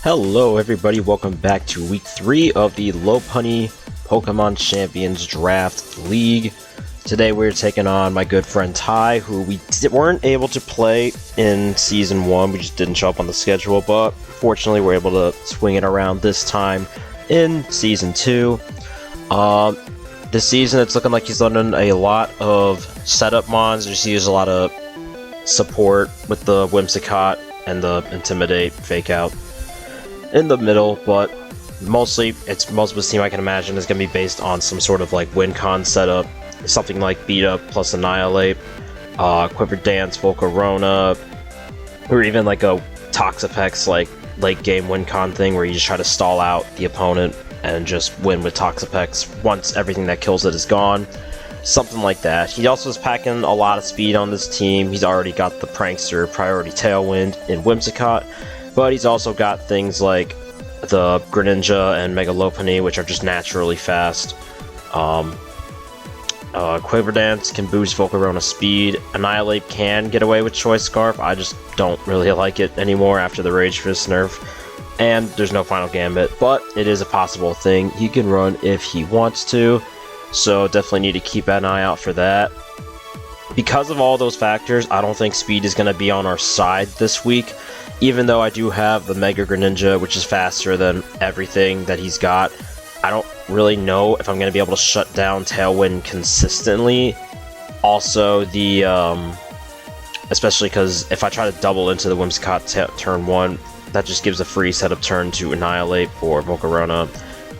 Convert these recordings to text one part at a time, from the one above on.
Hello everybody, welcome back to week 3 of the Lopunny Pokemon Champions Draft League. Today we're taking on my good friend Ty, who we weren't able to play in Season 1, we just didn't show up on the schedule, but fortunately we're able to swing it around this time in Season 2. This season it's looking like he's learning a lot of setup mons. Just use a lot of support with the Whimsicott and the Intimidate Fake Out in the middle, but mostly most of his team I can imagine is going to be based on some sort of like win con setup, something like Beat Up plus Annihilate, Quiver Dance, Volcarona, or even like a Toxapex like late game win con thing where you just try to stall out the opponent and just win with Toxapex once everything that kills it is gone. Something like that. He also is packing a lot of speed on this team. He's already got the Prankster Priority Tailwind in Whimsicott, but he's also got things like the Greninja and Mega Lopunny, which are just naturally fast. Quiver Dance can boost Volcarona speed. Annihilate can get away with Choice Scarf. I just don't really like it anymore after the Rage Fist nerf. And there's no Final Gambit, but it is a possible thing he can run if he wants to. So definitely need to keep an eye out for that. Because of all those factors, I don't think speed is going to be on our side this week. Even though I do have the Mega Greninja, which is faster than everything that he's got, I don't really know if I'm going to be able to shut down Tailwind consistently. Also, especially because if I try to double into the Whimsicott turn 1, that just gives a free setup turn to Annihilate or Volcarona.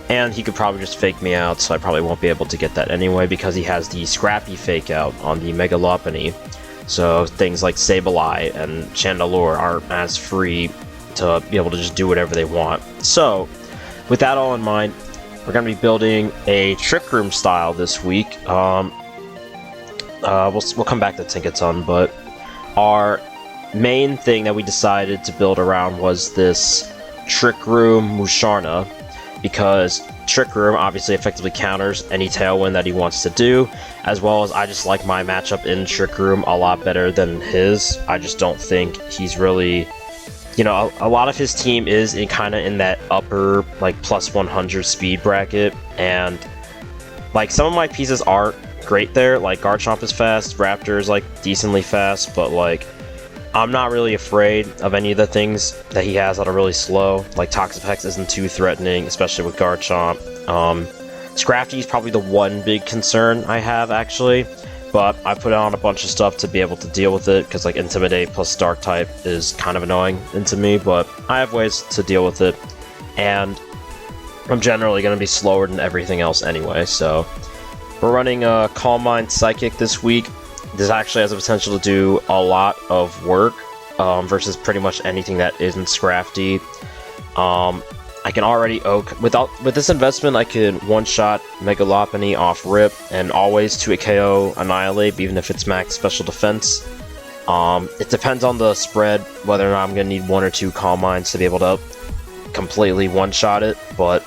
And he could probably just fake me out, so I probably won't be able to get that anyway because he has the Scrappy Fake Out on the Mega Lopunny. So things like Sableye and Chandelure aren't as free to be able to just do whatever they want. So, with that all in mind, we're going to be building a Trick Room style this week. We'll come back to Tinkaton, but our main thing that we decided to build around was this Trick Room Musharna, because Trick Room obviously effectively counters any Tailwind that he wants to do, as well as I just like my matchup in Trick Room a lot better than his. I just don't think he's really, you know, a lot of his team is kind of in that upper like plus 100 speed bracket, and like some of my pieces aren't great there. Like Garchomp is fast, Raptor is like decently fast, but like I'm not really afraid of any of the things that he has that are really slow. Like Toxapex isn't too threatening, especially with Garchomp. Scrafty is probably the one big concern I have, actually. But I put on a bunch of stuff to be able to deal with it, because like Intimidate plus Dark type is kind of annoying into me, but I have ways to deal with it. And I'm generally going to be slower than everything else anyway, so we're running a Calm Mind Psychic this week. This actually has the potential to do a lot of work versus pretty much anything that isn't Scrafty. I can already with this investment, I can one-shot Mega Lopunny off rip and always 2-hit KO Annihilate, even if it's max special defense. It depends on the spread whether or not I'm going to need 1 or 2 Calm Minds to be able to completely one-shot it, but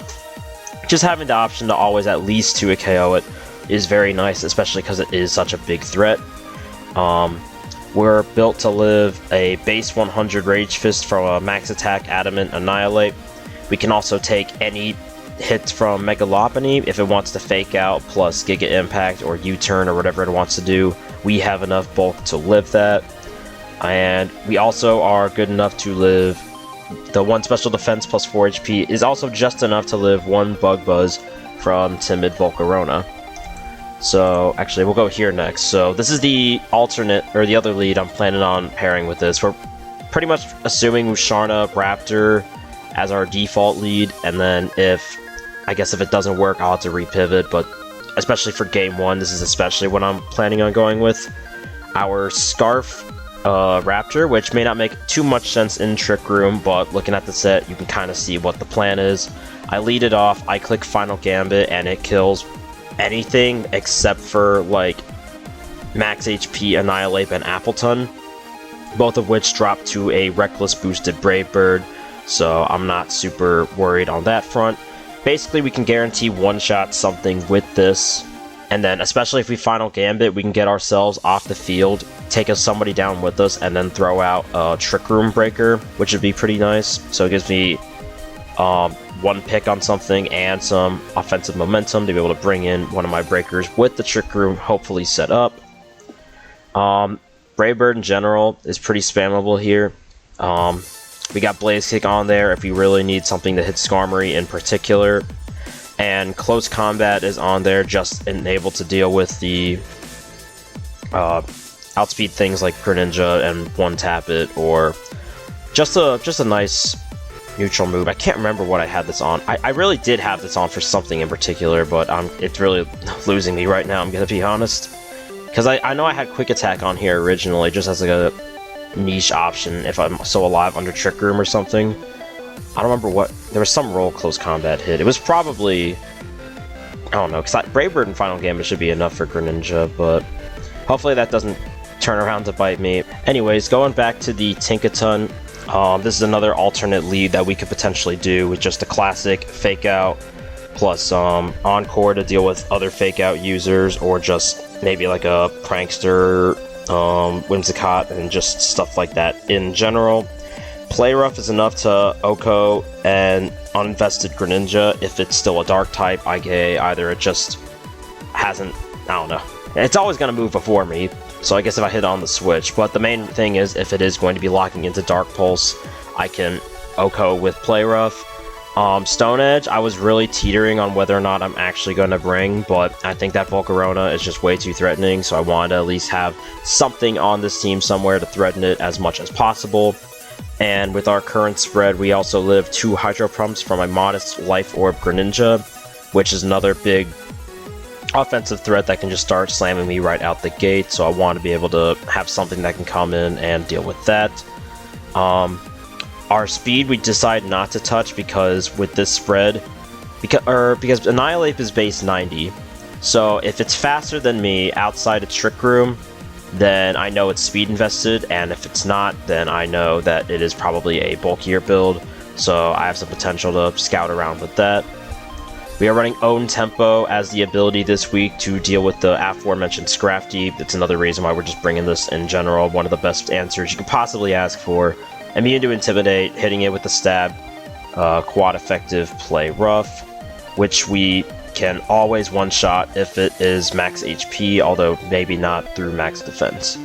just having the option to always at least 2-hit KO it is very nice, especially because it is such a big threat. We're built to live a base 100 Rage Fist from a max attack Adamant Annihilate. We can also take any hits from Mega Lopunny if it wants to Fake Out plus Giga Impact or U-turn or whatever it wants to do. We have enough bulk to live that. And we also are good enough to live the 1 special defense plus 4 HP is also just enough to live 1 Bug Buzz from Timid Volcarona. So, actually, we'll go here next. So, this is the alternate, or the other lead I'm planning on pairing with this. We're pretty much assuming Musharna, Raptor as our default lead, and then if it doesn't work, I'll have to repivot, but especially for game 1, this is especially what I'm planning on going with. Our Scarf Raptor, which may not make too much sense in Trick Room, but looking at the set, you can kind of see what the plan is. I lead it off, I click Final Gambit, and it kills anything except for like max HP Annihilate and Appleton, both of which drop to a reckless boosted Brave Bird, so I'm not super worried on that front. Basically, we can guarantee one-shot something with this, and then especially if we Final Gambit, we can get ourselves off the field, take somebody down with us, and then throw out a Trick Room Breaker, which would be pretty nice. So it gives me one pick on something and some offensive momentum to be able to bring in one of my breakers with the Trick Room hopefully set up. Brave Bird in general is pretty spammable here. We got Blaze Kick on there if we really need something to hit Skarmory in particular. And Close Combat is on there just able to deal with the outspeed things like Greninja and one tap it, or just a nice neutral move. I can't remember what I had this on. I really did have this on for something in particular, but it's really losing me right now, I'm gonna be honest. Because I know I had Quick Attack on here originally, just as like a niche option if I'm so alive under Trick Room or something. I don't remember what... There was some role Close Combat hit. It was probably... I don't know, because Brave Bird in Final Gambit should be enough for Greninja, but hopefully that doesn't turn around to bite me. Anyways, going back to the Tinkaton, this is another alternate lead that we could potentially do with just a classic Fake Out plus Encore to deal with other Fake Out users, or just maybe like a Prankster, Whimsicott, and just stuff like that in general. Play Rough is enough to Oko and uninvested Greninja if it's still a Dark type, aka either it just hasn't, I don't know. It's always going to move before me, so I guess if I hit on the switch. But the main thing is, if it is going to be locking into Dark Pulse, I can Oko with Play Rough. Stone Edge, I was really teetering on whether or not I'm actually going to bring, but I think that Volcarona is just way too threatening, so I wanted to at least have something on this team somewhere to threaten it as much as possible. And with our current spread, we also live 2 Hydro Pumps from a modest Life Orb Greninja, which is another big offensive threat that can just start slamming me right out the gate, so I want to be able to have something that can come in and deal with that. Our speed we decide not to touch because with this spread, because Annihilate is base 90, so if it's faster than me outside of Trick Room, then I know it's speed invested, and if it's not, then I know that it is probably a bulkier build, so I have some potential to scout around with that. We are running Own Tempo as the ability this week to deal with the aforementioned Scrafty. That's another reason why we're just bringing this in general. One of the best answers you could possibly ask for. Immune to Intimidate, hitting it with the stab, quad effective Play Rough, which we can always one-shot if it is max HP, although maybe not through max defense.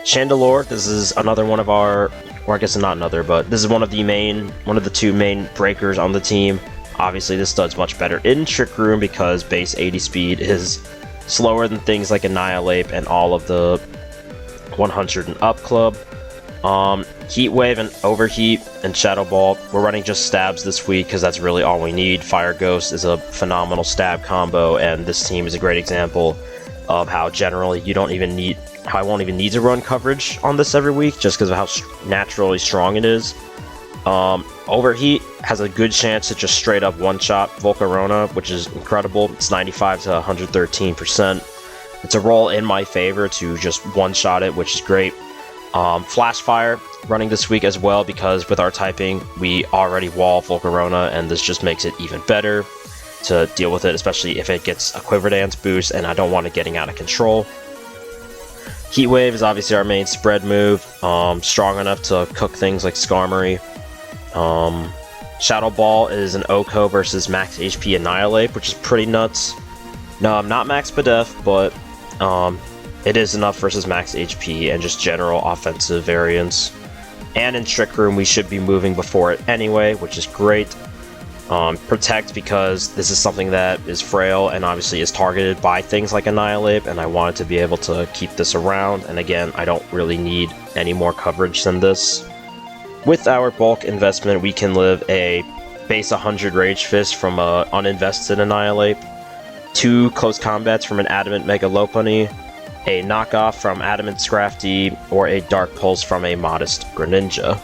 Chandelure, this is another one of our, or I guess not another, but this is one of the 2 main breakers on the team. Obviously this does much better in Trick Room because base 80 speed is slower than things like Annihilate and all of the 100 and up club. Heat Wave and Overheat and Shadow Ball, we're running just stabs this week because that's really all we need. Fire Ghost is a phenomenal stab combo, and this team is a great example of how generally I won't even need to run coverage on this every week just because of how naturally strong it is. Overheat has a good chance to just straight up one-shot Volcarona, which is incredible. It's 95 to 113%. It's a roll in my favor to just one-shot it, which is great. Flash Fire running this week as well, because with our typing, we already wall Volcarona, and this just makes it even better to deal with it, especially if it gets a Quiver Dance boost, and I don't want it getting out of control. Heat Wave is obviously our main spread move, strong enough to cook things like Skarmory. Shadow Ball is an Oko versus max HP Annihilate, which is pretty nuts. No, I'm not max Pedef, but it is enough versus max HP and just general offensive variance. And in Trick Room, we should be moving before it anyway, which is great. Protect, because this is something that is frail and obviously is targeted by things like Annihilate, and I wanted to be able to keep this around. And again, I don't really need any more coverage than this. With our bulk investment, we can live a base 100 Rage Fist from a uninvested Annihilate, 2 Close Combats from an Adamant Mega Lopunny, a knockoff from Adamant Scrafty, or a Dark Pulse from a modest Greninja.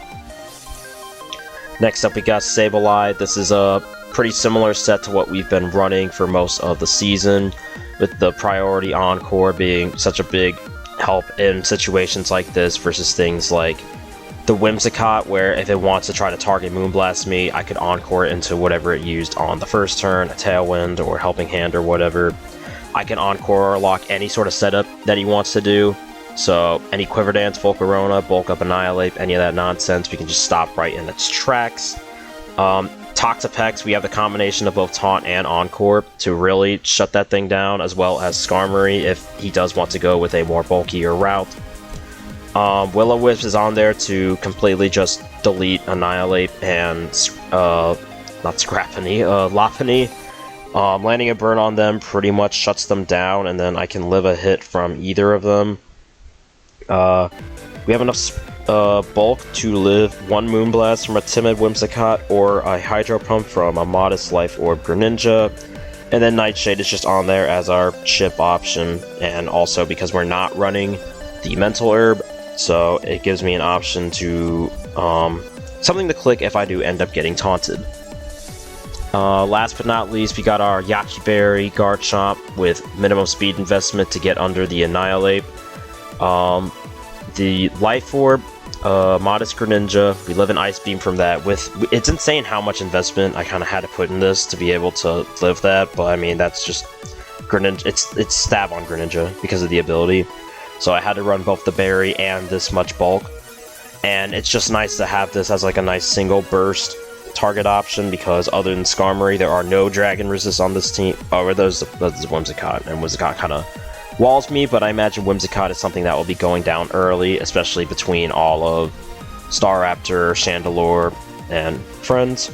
Next up we got Sableye. This is a pretty similar set to what we've been running for most of the season, with the priority Encore being such a big help in situations like this versus things like the Whimsicott, where if it wants to try to target Moonblast me, I could Encore it into whatever it used on the first turn, a Tailwind or Helping Hand or whatever. I can Encore or lock any sort of setup that he wants to do. So any Quiver Dance, Volcarona, Bulk Up, Annihilate, any of that nonsense, we can just stop right in its tracks. Toxapex, we have the combination of both Taunt and Encore to really shut that thing down, as well as Skarmory if he does want to go with a more bulkier route. Will-O-Wisp is on there to completely just delete, annihilate, and not Scrapany, Lopunny. Landing a burn on them pretty much shuts them down, and then I can live a hit from either of them. We have enough bulk to live one Moonblast from a Timid Whimsicott or a Hydro Pump from a Modest Life Orb Greninja. And then Nightshade is just on there as our chip option, and also because we're not running the Mental Herb, so it gives me an option to something to click if I do end up getting taunted. Last but not least, we got our Yachi Berry, Garchomp with minimum speed investment to get under the Annihilate. The Life Orb, Modest Greninja, we live an Ice Beam from that. It's insane how much investment I kind of had to put in this to be able to live that, but I mean, that's just Greninja, it's stab on Greninja because of the ability. So I had to run both the Berry and this much bulk. And it's just nice to have this as like a nice single burst target option, because other than Skarmory, there are no Dragon Resists on this team. Oh, those Whimsicott, and Whimsicott kind of walls me, but I imagine Whimsicott is something that will be going down early, especially between all of Staraptor, Chandelure, and friends.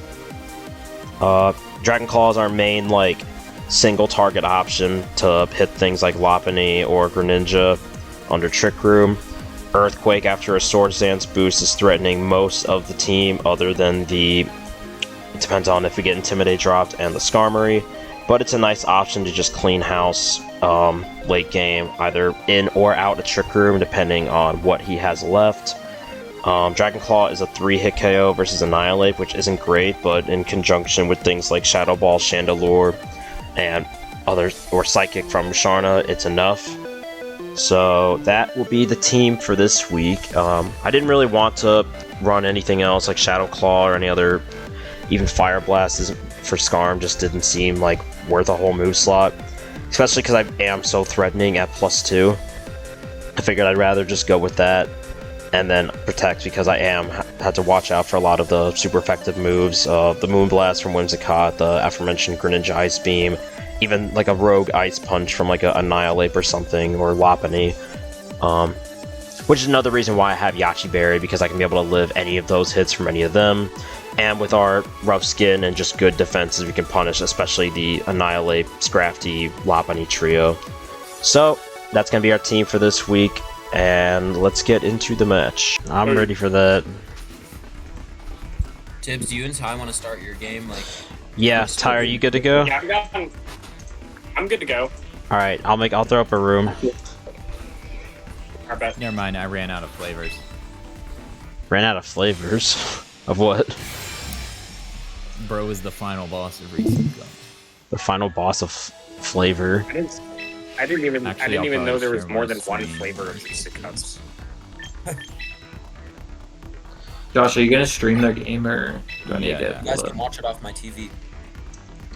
Dragon Claw is our main, like, single target option to hit things like Lopunny or Greninja under Trick Room. Earthquake after a Swords Dance boost is threatening most of the team, other than it depends on if we get Intimidate dropped and the Skarmory, but it's a nice option to just clean house late game, either in or out of Trick Room, depending on what he has left. Dragon Claw is a 3-hit KO versus Annihilate, which isn't great, but in conjunction with things like Shadow Ball, Chandelure, and or Psychic from Musharna, it's enough. So that will be the team for this week. I didn't really want to run anything else like Shadow Claw or any other, even Fire Blast for Skarm just didn't seem like worth a whole move slot, especially because I am so threatening at +2. I figured I'd rather just go with that and then Protect, because I had to watch out for a lot of the super effective moves, the Moonblast from Whimsicott, the aforementioned Greninja Ice Beam, even like a Rogue Ice Punch from like a Annihilate or something, or Lopunny, which is another reason why I have Yachi Berry, because I can be able to live any of those hits from any of them. And with our rough skin and just good defenses, we can punish especially the Annihilate, Scrafty, Lopunny trio. So that's going to be our team for this week, and let's get into the match. I'm ready for that. Tibbs, do you and Ty want to start your game? Yeah, Ty, are you good to go? Yeah, I'm good to go. All right, I'll throw up a room. I bet. Never mind, I ran out of flavors. Ran out of flavors? Of what? Bro is the final boss of Reese's Gum. The final boss of flavor. I didn't even know there was share more my than one screen. flavor of Reese's Cups. Josh, are you gonna stream their game, or do I need Yeah, to? yeah. You guys can watch it off my TV.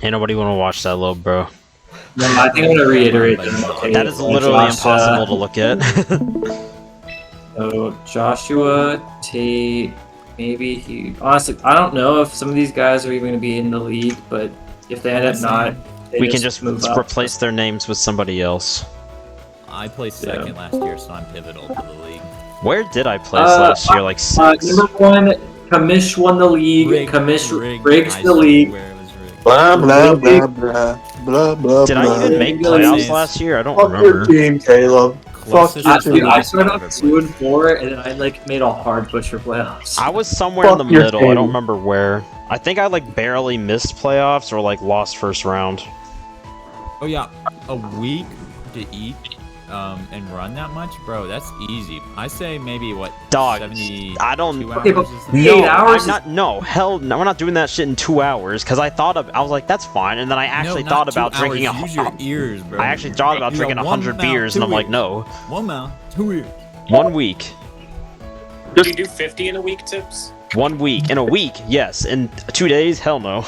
Ain't nobody want to watch that, little bro. No, I think I'm gonna reiterate That is literally impossible to look at. So Joshua, Tate, maybe he. Honestly, I don't know if some of these guys are even gonna be in the league, but if they end up not, We can just move up. replace their names with somebody else. I placed second last year, so I'm pivotal to the league. Where did I place last year? Like 6? Number 1, Kamish won the league. Kamish rigs I the league. swear it was rigged. Blah blah blah blah blah blah. Did I even make playoffs last year? I don't Fuck your remember. team, Caleb. Closest Fuck to your Dude, I team. started off 2 and 4, and then I made a hard push for playoffs. I was somewhere in the Fuck your middle. I team. don't remember where. I think I barely missed playoffs or lost first round. Oh yeah, a week to eat and run that much, bro. That's easy. I say maybe what? Dog, 72 I don't- hours Okay, but- or something? No, 8 No, hours I'm not. No, hell, no, we're not doing that shit in 2 hours. Because I was like, that's fine, and then I actually No, thought not 2 about drinking hours. Use your ears, bro. I actually thought about You got drinking one 100 mouth, beers, and 2 I'm like, ears. no. 1 mouth, 2 ears. 1 week. Did you do 50 in a week, Tips? 1 week. In a week, yes. In 2 days, hell no.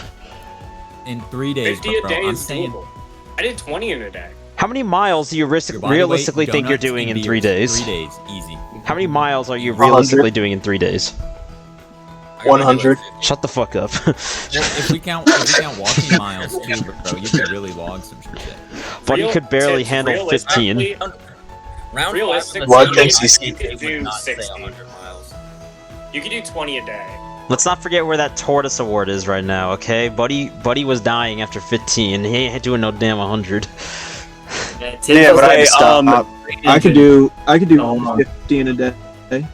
In 3 days, 50 a bro. day I'm is saying doable. I did 20 in a day. How many miles do you your body realistically weight, think you're donuts, doing and in 3 beers. days? 3 days, easy. How many miles are you 100. realistically doing in 3 days? I got, like, 100. 50. Shut the fuck up. Well, if we count walking miles too, bro, you could really log some shit. Buddy could barely tips, handle 15. realistically, Round Realistically, 5 What of the thinks he's- season, you it could would do not say 60. 100 miles. You could do 20 a day. Let's not forget where that tortoise award is right now, okay? Buddy was dying after 15. He ain't doing no damn 100. Yeah, Yeah, but I stop. stop. I could do Oh, 15 a day.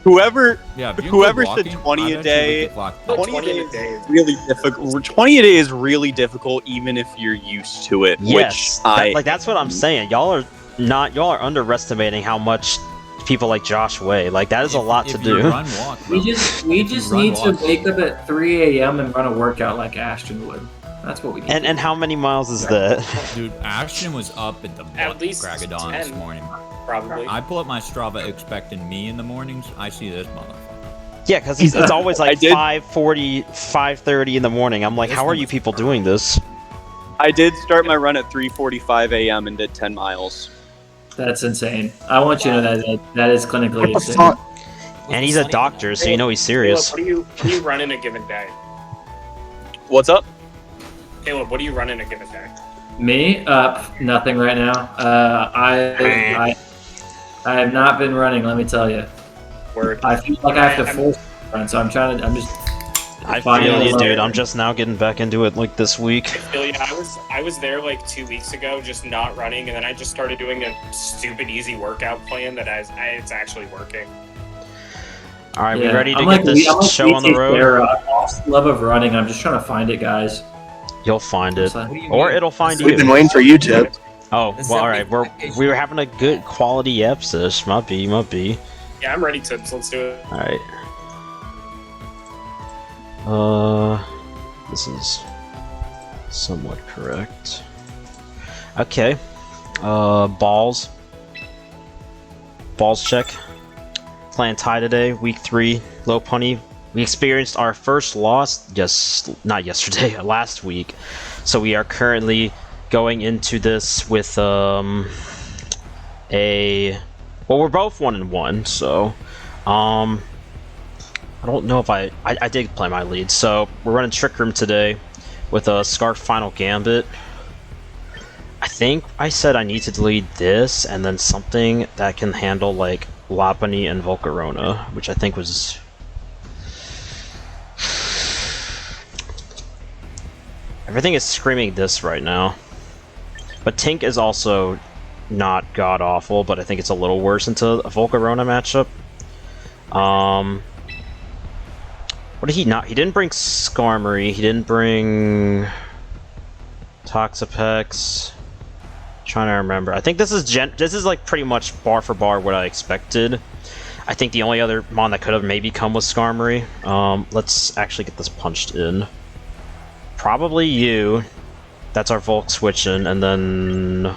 Whoever Yeah, if you Whoever include said walking, 20 I a bet you day- we could clock 20 20 a day. is really difficult. 20 a day is really difficult, even if you're used to it. Yes, Which I that's what I'm saying. Y'all are underestimating how much people like Josh weigh. Like that is a lot to If you do. run, walk, bro. We just run, need to walk. wake up at 3 a.m. and run a workout like Ashton would. That's what we need. And how many miles is that? Dude, Ashton was up at the At butt least crack of dawn this 10. morning. Probably. I pull up my Strava expecting me in the mornings. I see this motherfucker. Yeah, because it's always I like did- 5:40, 5:30 in the morning. I'm like, This how are one you was people perfect. doing this? I did start my run at 3:45 a.m. and did 10 miles. That's insane. I want you to know that is clinically What the insane. fuck? And he's a doctor, so you know he's Caleb, serious. what do you run in a given day? What's up? Caleb, what do you run in a given day? Me? Nothing right now. I have not been running. Let me tell you. Word. I feel like I have to force run, so I'm just. I Fine. feel you, dude. I'm just now getting back into it like this week. I was there like 2 weeks ago, just not running, and then I just started doing a stupid easy workout plan that it's actually working. All right, we Yeah, ready to I'm get like- this I'm like show on the BT road? Sarah. I lost the love of running. I'm just trying to find it, guys. You'll find it, So- or it'll find We've been you. waiting for you, Tip. Oh, The well, all right. 75 We were having a good quality episode. Might be. Yeah, I'm ready, Tips. Let's do it. All right. This is somewhat correct. Okay. Balls check. Playing tie today, week 3, low punny. We experienced our first loss not yesterday, last week. So we are currently going into this with well, we're both 1-1, so I don't know if I did play my lead. So we're running Trick Room today with a Scarf Final Gambit. I think I said I need to lead this and then something that can handle like Lopunny and Volcarona, which I think was... Everything is screaming this right now. But Tink is also not god-awful, but I think it's a little worse into a Volcarona matchup. What did he not? He didn't bring Skarmory, he didn't bring Toxapex. Trying to remember. I think this is like pretty much bar for bar what I expected. I think the only other mon that could have maybe come was Skarmory. Let's actually get this punched in. Probably you. That's our Volk switching, and then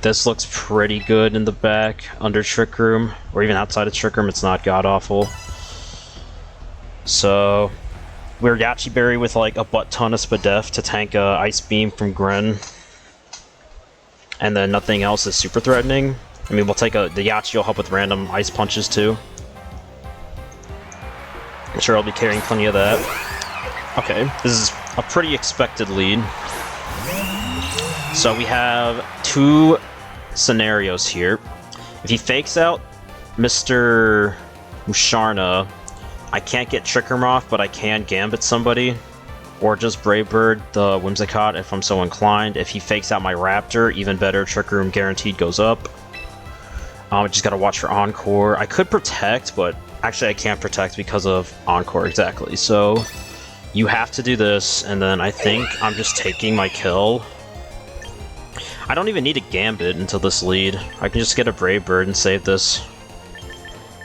this looks pretty good in the back under Trick Room, or even outside of Trick Room. It's not god awful. So we're Yachi Berry with like a butt ton of Spadef to tank Ice Beam from Gren. And then nothing else is super threatening. I mean, we'll take the Yachi will help with random ice punches too. I'm sure I'll be carrying plenty of that. Okay, this is a pretty expected lead. So we have 2 scenarios here. If he fakes out Mr. Musharna, I can't get Trick Room off, but I can Gambit somebody. Or just Brave Bird the Whimsicott if I'm so inclined. If he fakes out my Raptor, even better, Trick Room guaranteed goes up. I just gotta watch for Encore. I could protect, but actually I can't protect because of Encore exactly. So you have to do this, and then I think I'm just taking my kill. I don't even need a Gambit until this lead. I can just get a Brave Bird and save this.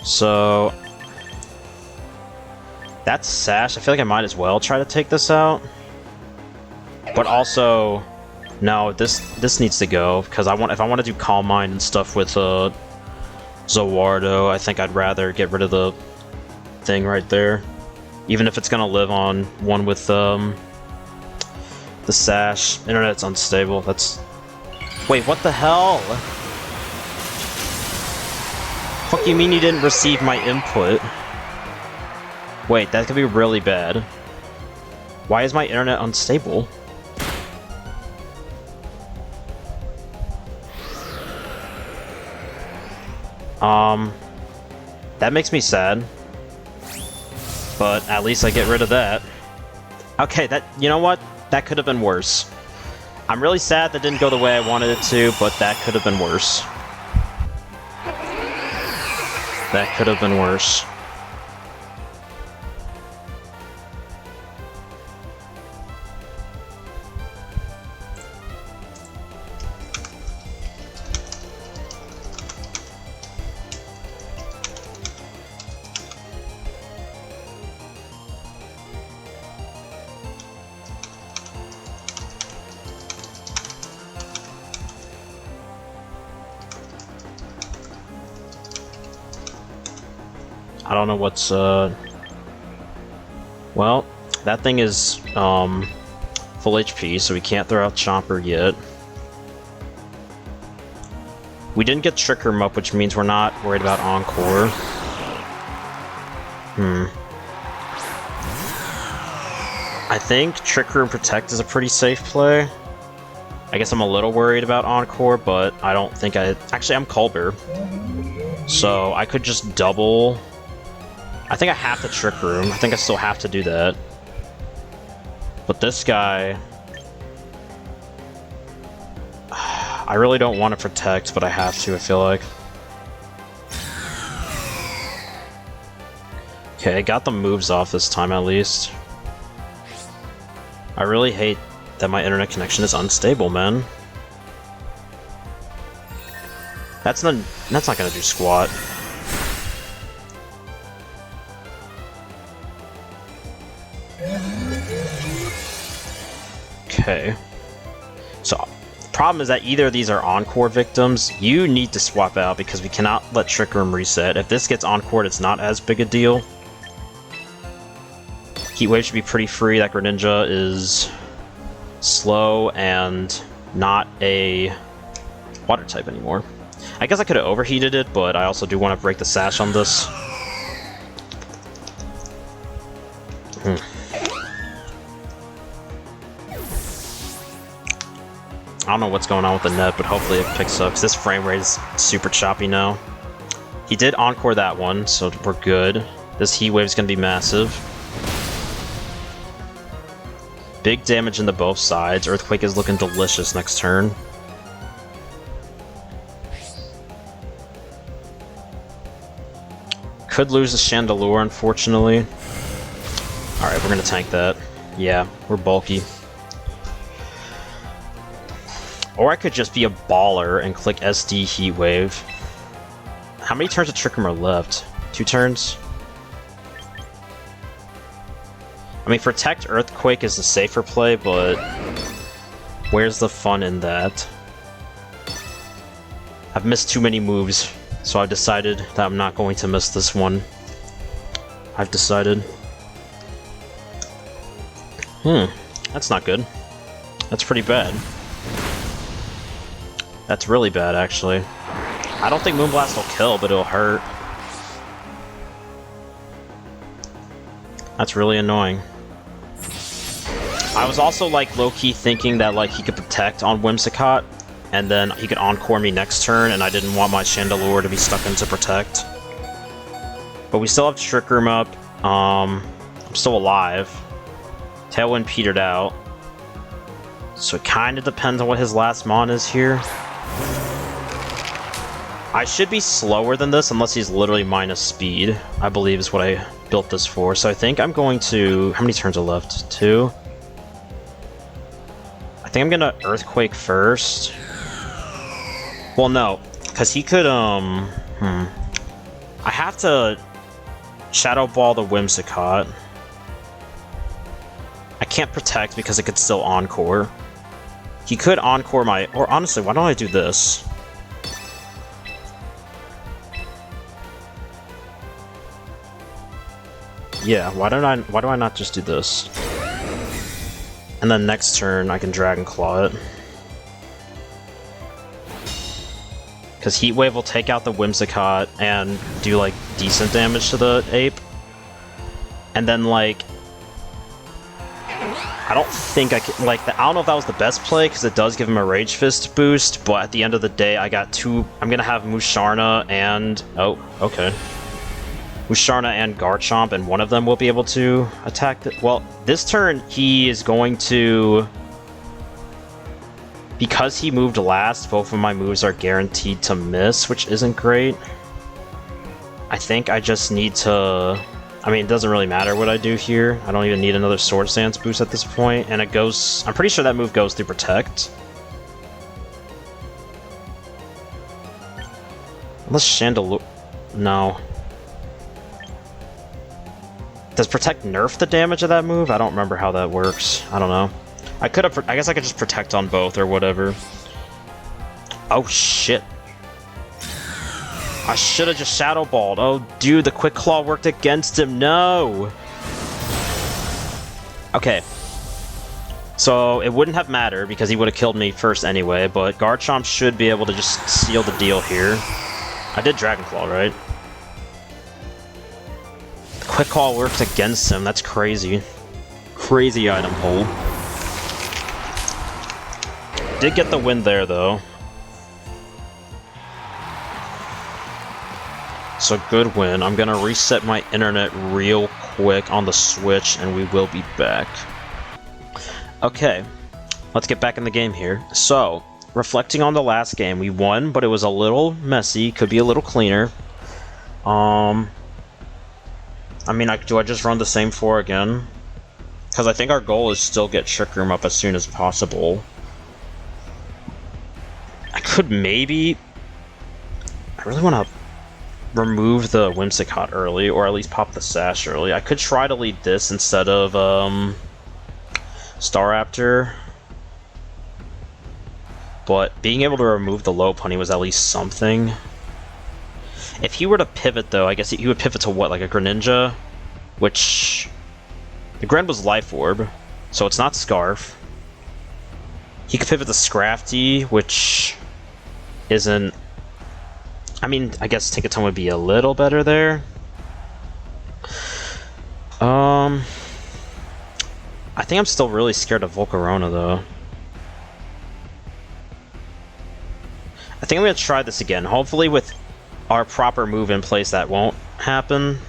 So that's Sash. I feel like I might as well try to take this out. But also, no, this needs to go because if I want to do Calm Mind and stuff with Zowardo, I think I'd rather get rid of the thing right there, even if it's gonna live on one with the Sash. Internet's unstable. That's wait, what the hell? Fuck you mean you didn't receive my input? Wait, that could be really bad. Why is my internet unstable? That makes me sad. But at least I get rid of that. Okay, you know what? That could have been worse. I'm really sad that didn't go the way I wanted it to, but that could have been worse. That could have been worse. I don't know what's, well, that thing is, full HP, so we can't throw out Chomper yet. We didn't get Trick Room up, which means we're not worried about Encore. I think Trick Room Protect is a pretty safe play. I guess I'm a little worried about Encore, but I don't think actually, I'm Culber. So I could just double... I think I have to Trick Room. I think I still have to do that. But this guy... I really don't want to protect, but I have to, I feel like. Okay, I got the moves off this time at least. I really hate that my internet connection is unstable, man. That's not gonna do squat. Okay. So, problem is that either of these are Encore victims. You need to swap out because we cannot let Trick Room reset. If this gets Encored, it's not as big a deal. Heat Wave should be pretty free. That Greninja is slow and not a water type anymore. I guess I could have overheated it, but I also do want to break the sash on this. I don't know what's going on with the net, but hopefully it picks up, because this frame rate is super choppy now. He did Encore that one, so we're good. This Heat Wave is going to be massive. Big damage into both sides. Earthquake is looking delicious next turn. Could lose the Chandelure, unfortunately. Alright, we're going to tank that. Yeah, we're bulky. Or I could just be a baller and click SD Heat Wave. How many turns of Trick Room are left? 2 turns? I mean, Protect Earthquake is the safer play, but where's the fun in that? I've missed too many moves, so I've decided that I'm not going to miss this one. I've decided. That's not good. That's pretty bad. That's really bad, actually. I don't think Moonblast will kill, but it'll hurt. That's really annoying. I was also, like, low-key thinking that, like, he could protect on Whimsicott, and then he could Encore me next turn, and I didn't want my Chandelure to be stuck into Protect. But we still have Trick Room up. I'm still alive. Tailwind petered out. So it kind of depends on what his last mon is here. I should be slower than this unless he's literally minus speed, I believe is what I built this for. So I think I'm going to... How many turns are left? 2? I think I'm gonna Earthquake first. Well, no, because he could, I have to Shadow Ball the Whimsicott. I can't Protect because it could still Encore. He could Encore my... Or honestly, why don't I do this? Yeah, why do I not just do this? And then next turn I can Dragon Claw it. Because Heat Wave will take out the Whimsicott and do like decent damage to the ape. And then, like, I don't think I can, like, I don't know if that was the best play, because it does give him a Rage Fist boost, but at the end of the day, I got two, I'm gonna have Musharna and, oh, okay. Musharna and Garchomp, and one of them will be able to attack the, well, this turn, he is going to, because he moved last, both of my moves are guaranteed to miss, which isn't great. I think I just need to, I mean, it doesn't really matter what I do here. I don't even need another Sword Stance boost at this point, and it goes, I'm pretty sure that move goes through Protect. Unless Chandelure, no. Does Protect nerf the damage of that move? I don't remember how that works. I don't know. I could have, I guess I could just Protect on both or whatever. Oh shit. I should have just Shadow Balled. Oh, dude, the Quick Claw worked against him. No! Okay. So, it wouldn't have mattered because he would have killed me first anyway, but Garchomp should be able to just seal the deal here. I did Dragon Claw, right? The Quick Claw worked against him. That's crazy. Crazy item pull. Did get the win there, though. So good win. I'm gonna reset my internet real quick on the Switch and we will be back. Okay, let's get back in the game here. So, reflecting on the last game, we won, but it was a little messy, could be a little cleaner. I mean, do I just run the same 4 again? Because I think our goal is still get Trick Room up as soon as possible. I could maybe... I really want to remove the Whimsicott early, or at least pop the Sash early. I could try to lead this instead of Staraptor, but being able to remove the Lopunny was at least something. If he were to pivot, though, I guess he would pivot to what, like a Greninja, which the Gren was Life Orb, so it's not Scarf. He could pivot to Scrafty, which isn't. I mean, I guess Tinkaton would be a little better there. I think I'm still really scared of Volcarona, though. I think I'm going to try this again. Hopefully with our proper move in place that won't happen.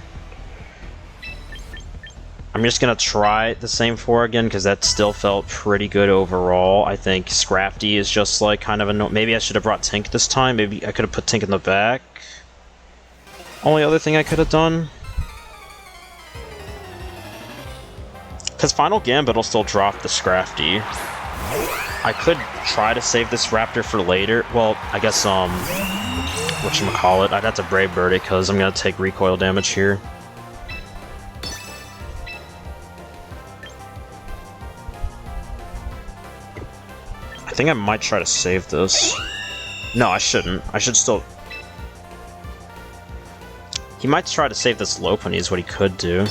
I'm just going to try the same 4 again, because that still felt pretty good overall. I think Scrafty is just like kind of annoying. Maybe I should have brought Tink this time. Maybe I could have put Tink in the back. Only other thing I could have done. Because Final Gambit will still drop the Scrafty. I could try to save this Raptor for later. Well, I guess, whatchamacallit, I'd have to Brave Bird it, because I'm going to take recoil damage here. I think I might try to save this. No, I shouldn't. I should still... He might try to save this Lopunny is what he could do.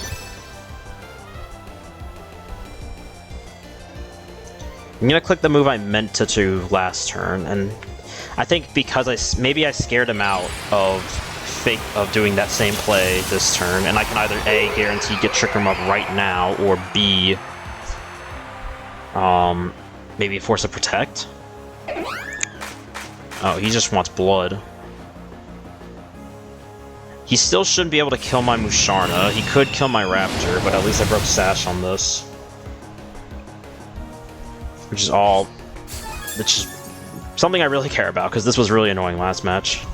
I'm gonna click the move I meant to do last turn, and I think because maybe I scared him out of doing that same play this turn, and I can either A, guarantee get Trick Room up right now, or B, maybe force a Protect. Oh, he just wants blood. He still shouldn't be able to kill my Musharna. He could kill my Raptor, but at least I broke Sash on this. Which is something I really care about, because this was really annoying last match.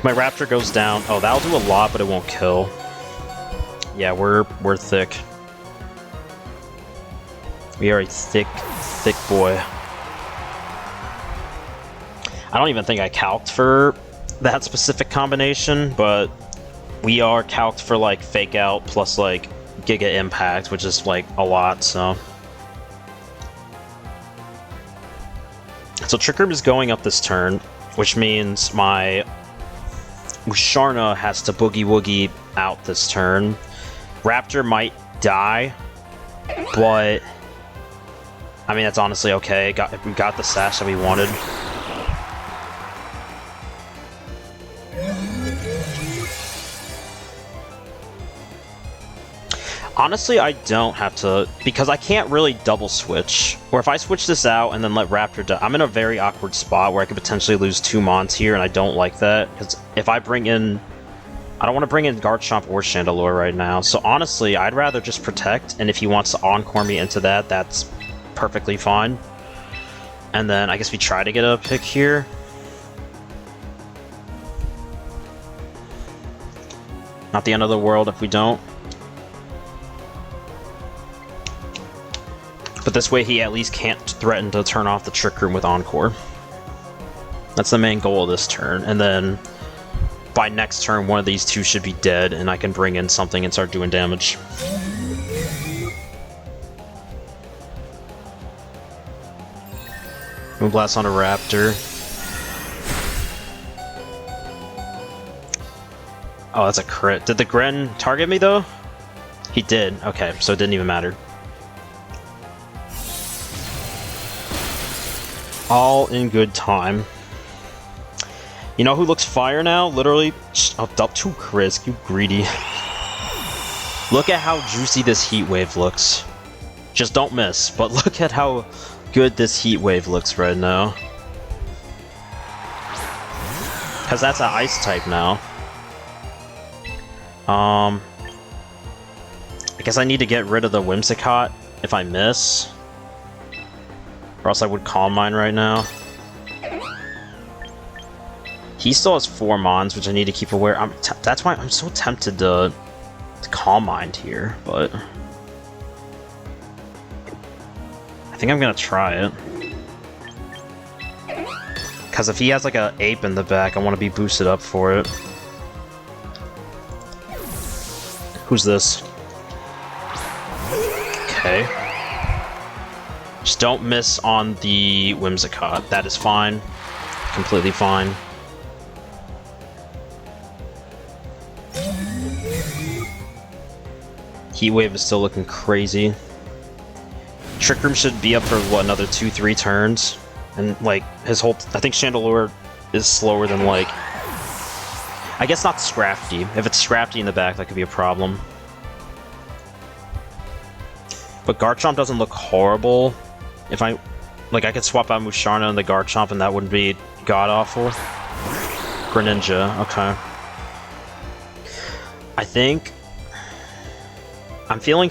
My Raptor goes down. Oh, that'll do a lot, but it won't kill. Yeah, we're thick. We are a thick boy. I don't even think I calced for that specific combination, but we are calced for like Fake Out plus like Giga Impact, which is like a lot, so. So Trick Room is going up this turn, which means my Musharna has to Boogie Woogie out this turn. Raptor might die, but I mean, that's honestly okay. We got the Sash that we wanted. Honestly, I don't have to, because I can't really double switch. Or if I switch this out and then let Raptor die, I'm in a very awkward spot where I could potentially lose 2 Mons here, and I don't like that. Because if I bring in... I don't want to bring in Garchomp or Chandelure right now. So honestly, I'd rather just protect, and if he wants to Encore me into that, that's perfectly fine. And then I guess we try to get a pick here. Not the end of the world if we don't. But this way he at least can't threaten to turn off the Trick Room with Encore. That's the main goal of this turn. And then by next turn, one of these two should be dead, and I can bring in something and start doing damage. Moonblast on a Raptor. Oh, that's a crit. Did the Gren target me, though? He did. Okay, so it didn't even matter. All in good time. You know who looks fire now? Literally, oh, 2 crits, you greedy. Look at how juicy this Heat Wave looks. Just don't miss, but look at how good this Heat Wave looks right now. Because that's an Ice type now. I guess I need to get rid of the Whimsicott if I miss. Or else I would Calm Mind right now. He still has 4 Mons, which I need to keep aware. That's why I'm so tempted to Calm Mind here, but I think I'm gonna try it. Because if he has like an Ape in the back, I want to be boosted up for it. Who's this? Okay. Just don't miss on the Whimsicott. That is fine. Completely fine. Heat Wave is still looking crazy. Trick Room should be up for, what, another 2-3 turns? And, like, his whole... I think Chandelure is slower than, like... I guess not Scrafty. If it's Scrafty in the back, that could be a problem. But Garchomp doesn't look horrible. If I... Like, I could swap out Musharna and the Garchomp and that wouldn't be god-awful. Greninja, okay. I think... I'm feeling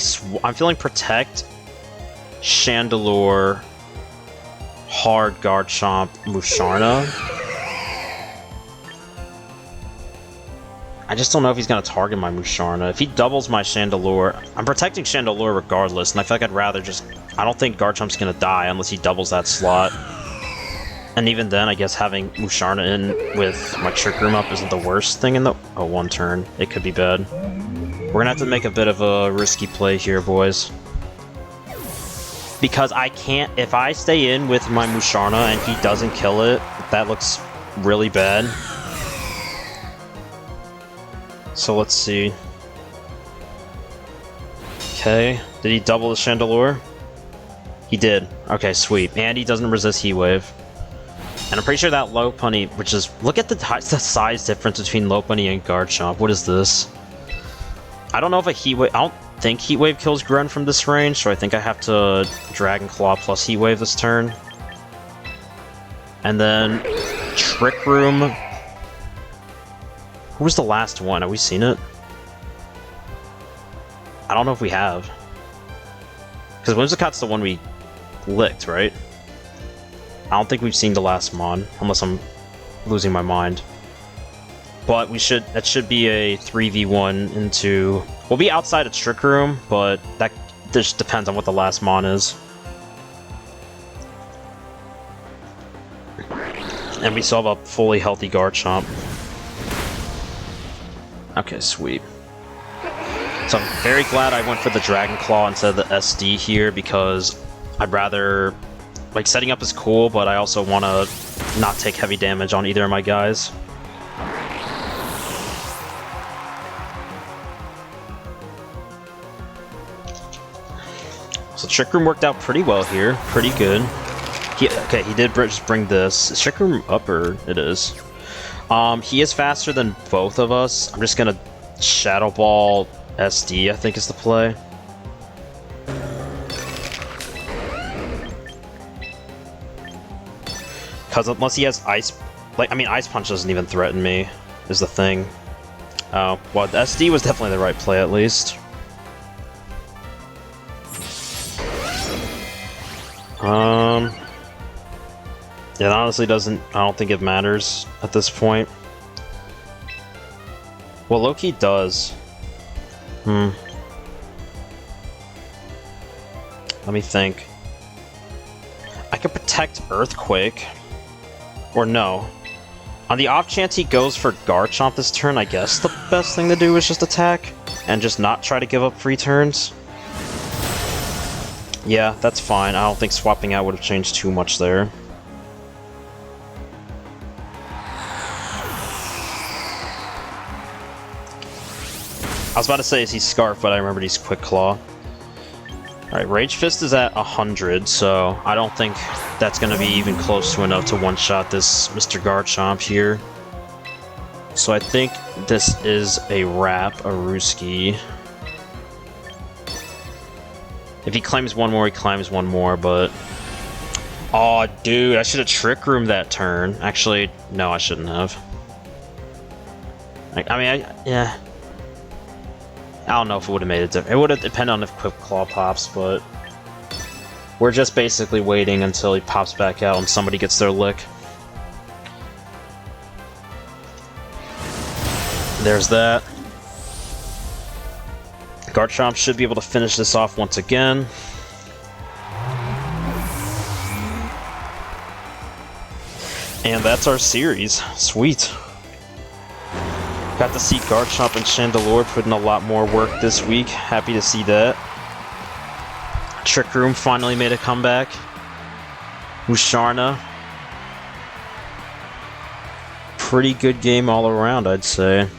Protect, Chandelure, Hard Garchomp, Musharna. I just don't know if he's going to target my Musharna. If he doubles my Chandelure... I'm protecting Chandelure regardless, and I feel like I'd rather just... I don't think Garchomp's going to die unless he doubles that slot. And even then, I guess having Musharna in with my Trick Room up isn't the worst thing in the... Oh, 1 turn. It could be bad. We're going to have to make a bit of a risky play here, boys. Because I can't... If I stay in with my Musharna and he doesn't kill it, that looks really bad. So let's see. Okay, did he double the Chandelure? He did. Okay, sweet. And he doesn't resist Heat Wave. And I'm pretty sure that Lopunny, which is... Look at the size difference between Lopunny and Garchomp. What is this? I don't know if a Heat Wave... I don't think Heat Wave kills Gren from this range, so I think I have to Dragon Claw plus Heat Wave this turn. And then... Trick Room... Who was the last one? Have we seen it? I don't know if we have. Because Whimsicott's the one we licked, right? I don't think we've seen the last Mon, unless I'm losing my mind. But we should... That should be a 3v1 into... We'll be outside of Trick Room, but that just depends on what the last Mon is. And we still have a fully healthy Garchomp. Okay, sweet. So I'm very glad I went for the Dragon Claw instead of the SD here, because I'd rather... Like, setting up is cool, but I also want to not take heavy damage on either of my guys. So Trick Room worked out pretty well here. Pretty good. Okay, he did just bring this. Is Trick Room up, or it is? He is faster than both of us. I'm just gonna Shadow Ball SD, I think is the play. Because unless he has Ice... Like, I mean, Ice Punch doesn't even threaten me, is the thing. Oh, well, SD was definitely the right play, at least. It honestly doesn't... I don't think it matters at this point. Well, Loki does. Let me think. I could protect Earthquake. Or no. On the off chance he goes for Garchomp this turn, I guess the best thing to do is just attack. And just not try to give up free turns. Yeah, that's fine. I don't think swapping out would have changed too much there. I was about to say, is he Scarf, but I remembered he's Quick Claw. Alright, Rage Fist is at 100, so I don't think that's going to be even close to enough to one-shot this Mr. Garchomp here. So I think this is a wrap, a Rooski. If he claims one more, he claims one more, but... Aw, dude, I should have Trick Room that turn. Actually, no, I shouldn't have. Yeah. I don't know if it would have made a difference. It would have depended on if Quick Claw pops, but... We're just basically waiting until he pops back out and somebody gets their lick. There's that. Garchomp should be able to finish this off once again. And that's our series. Sweet. Got to see Garchomp and Chandelure put in a lot more work this week. Happy to see that. Trick Room finally made a comeback. Musharna. Pretty good game all around, I'd say.